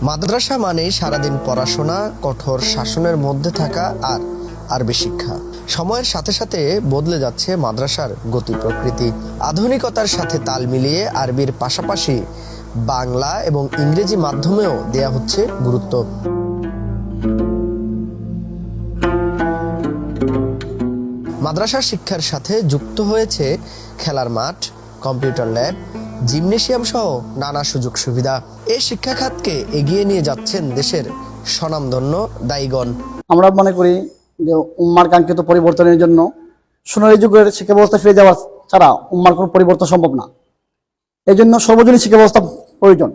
মাদ্রাসা মানেই সারাদিন পড়াশোনা, কঠোর শাসনের মধ্যে থাকা আর আরবি শিক্ষা। সময়ের সাথে সাথে বদলে যাচ্ছে মাদ্রাসার গতি প্রকৃতি। আধুনিকতার সাথে তাল মিলিয়ে আরবির পাশাপাশি বাংলা এবং ইংরেজি মাধ্যমেও দেয়া হচ্ছে গুরুত্ব। মাদ্রাসার শিক্ষার সাথে যুক্ত হয়েছে খেলার মাঠ, কম্পিউটার ল্যাব, জিমনেশিয়াম সহ নানা সুযোগ সুবিধা। এই শিক্ষা খাতকে এগিয়ে নিয়ে যাচ্ছেন দেশের স্বনামধন্য দায়ীগণ। আমরা মনে করি যে উম্মার কাঙ্ক্ষিত পরিবর্তনের জন্য সোনালী যুগের শিক্ষা ব্যবস্থা ফিরে যাওয়া ছাড়া উম্মার কোনো পরিবর্তন সম্ভব না। এই জন্য সর্বজনীন শিক্ষা ব্যবস্থা প্রয়োজন।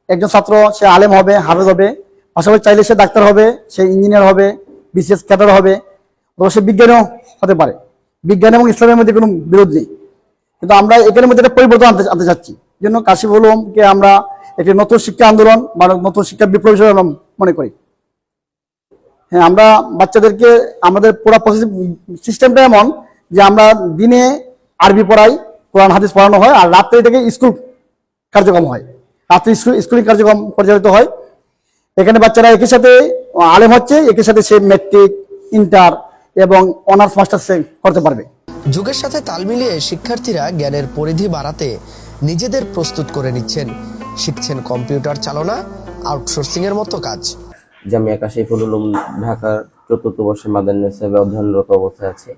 একজন ছাত্র সে আলেম হবে, হাফেজ হবে, পাশাপাশি চাইলে সে ডাক্তার হবে, সে ইঞ্জিনিয়ার হবে, বিসিএস ক্যাডার হবে, অথবা সে বিজ্ঞানীও হতে পারে। বিজ্ঞান এবং ইসলামের মধ্যে কোনো বিরোধ নেই, কিন্তু আমরা এখানের মধ্যে একটা পরিবর্তন আনতে চাচ্ছি। এই জন্য কাশিফ উলুমকে আমরা একটি নতুন শিক্ষা আন্দোলন বা নতুন শিক্ষা বিপ্লব হিসেবে মনে করি। হ্যাঁ, আমরা বাচ্চাদেরকে আমাদের পুরো সিস্টেমটা এমন যে আমরা দিনে আরবি পড়াই, কোরআন হাদিস পড়ানো হয়, আর রাত্রে থেকে স্কুল কার্যক্রম হয়। রাত্রে স্কুলিং কার্যক্রম পরিচালিত হয়। এখানে বাচ্চারা একই সাথে আলেম হচ্ছে, একই সাথে সে ম্যাট্রিক, ইন্টার এবং অনার্স মাস্টার্স করতে পারবে। যুগের সাথে তাল মিলিয়ে শিক্ষার্থীরা জ্ঞানের পরিধি বাড়াতে নিজেদের প্রস্তুত করে নিচ্ছেন। শিখছেন কম্পিউটার চালনা, আউটসোর্সিং এর মতো কাজ। জামিয়া কাশিফুল উলুম ঢাকার ৪র্থ বর্ষে মাদানী হিসেবে অধ্যয়নরত অবস্থায় আছে।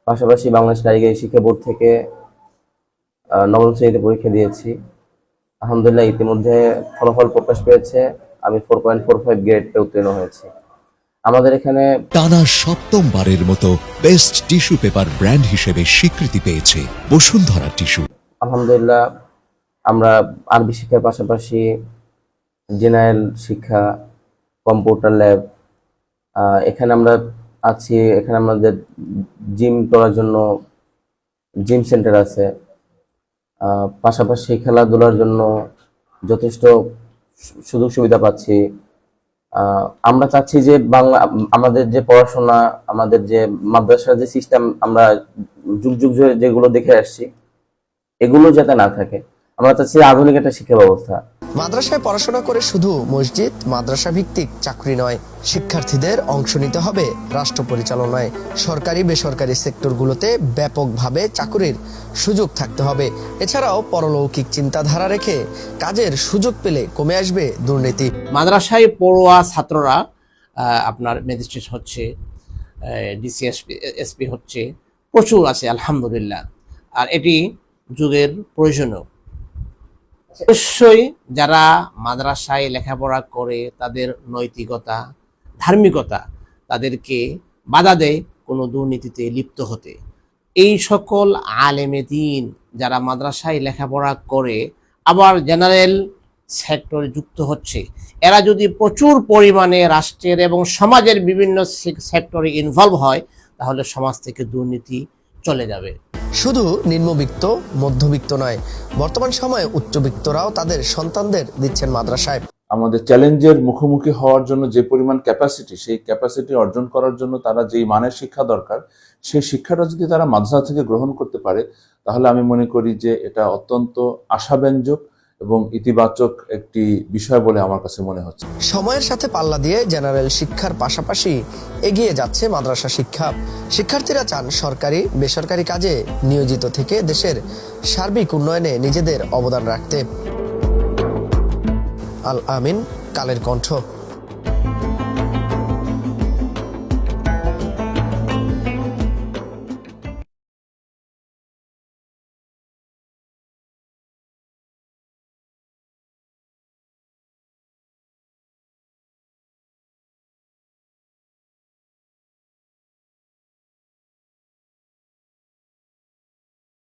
পাশাপাশি বাংলাদেশ কারিগরি শিক্ষা বোর্ড থেকে ৯ম শ্রেণীতে পরীক্ষা দিয়েছি। আলহামদুলিল্লাহ ইতিমধ্যে ফলাফল প্রকাশ পেয়েছে। আমি 4.45 গ্রেড পেয়ে উত্তীর্ণ হয়েছি। আমাদের এখানে টানা ৭ম-বারের মতো বেস্ট টিস্যু পেপার ব্র্যান্ড হিসেবে স্বীকৃতি পেয়েছে বসুন্ধরা টিস্যু। আলহামদুলিল্লাহ আমরা আরবি শিক্ষার পাশাপাশি জেনারেল শিক্ষা, কম্পিউটার ল্যাব, এখানে আমরা আছি। এখানে আমাদের জিম করার জন্য জিম সেন্টার আছে। পাশাপাশি খেলাধুলার জন্য যথেষ্ট সুযোগ সুবিধা পাচ্ছি। আমরা চাচ্ছি যে বাংলা আমাদের যে পড়াশোনা, আমাদের যে মাদ্রাসার যে সিস্টেম আমরা যুগ যুগ ধরে যেগুলো দেখে আসছি, এগুলো যাতে না থাকে। আমরা চাচ্ছি আধুনিক একটা শিক্ষা ব্যবস্থা। মাদ্রাসায় পড়াশোনা করে শুধু মসজিদ, মাদ্রাসা ভিত্তিক চাকরি নয়, শিক্ষার্থীদের অংশ নিতে হবে রাষ্ট্র পরিচালনায়। সরকারি বেসরকারি সেক্টরগুলোতে ব্যাপকভাবে চাকরির সুযোগ থাকতে হবে। এছাড়াও পরলৌকিক চিন্তাধারা রেখে কাজের সুযোগ পেলে কমে আসবে দুর্নীতি। মাদ্রাসায় পড়ুয়া ছাত্ররা আপনার ম্যাজিস্ট্রেট হচ্ছে, ডিসিএসপি হচ্ছে, প্রচুর আছে আলহামদুলিল্লাহ। আর এটি যুগের প্রয়োজনীয়। অবশ্যই যারা মাদ্রাসায় লেখাপড়া করে তাদের নৈতিকতা, ধার্মিকতা তাদেরকে বাধা দেয় কোনো দুর্নীতিতে লিপ্ত হতে। এই সকল আলেমে দ্বীন যারা মাদ্রাসায় লেখাপড়া করে আবার জেনারেল সেক্টরে যুক্ত হচ্ছে, এরা যদি প্রচুর পরিমাণে রাষ্ট্রের এবং সমাজের বিভিন্ন সেক্টরে ইনভলভ হয়, তাহলে সমাজ থেকে দুর্নীতি চলে যাবে। শুধু নিম্নবিত্ত, মধ্যবিত্ত নয়, বর্তমান সময়ে উচ্চবিত্তরাও তাদের সন্তানদের দিচ্ছেন মাদ্রাসায়। আমাদের চ্যালেঞ্জের মুখোমুখি হওয়ার জন্য যে পরিমাণ ক্যাপাসিটি, সেই ক্যাপাসিটি অর্জন করার জন্য তারা যেই মানের শিক্ষা দরকার, সেই শিক্ষাটা যদি তারা মাদ্রাসা থেকে গ্রহণ করতে পারে, তাহলে আমি মনে করি যে এটা অত্যন্ত আশাব্যঞ্জক এবং ইতিবাচক একটি বিষয় বলে আমার কাছে মনে হচ্ছে। সময়ের সাথে পাল্লা দিয়ে জেনারেল শিক্ষার পাশাপাশি এগিয়ে যাচ্ছে মাদ্রাসা শিক্ষা। শিক্ষার্থীরা চান সরকারি বেসরকারি কাজে নিয়োজিত থেকে দেশের সার্বিক উন্নয়নে নিজেদের অবদান রাখতে। আল আমিন, কালের কণ্ঠ।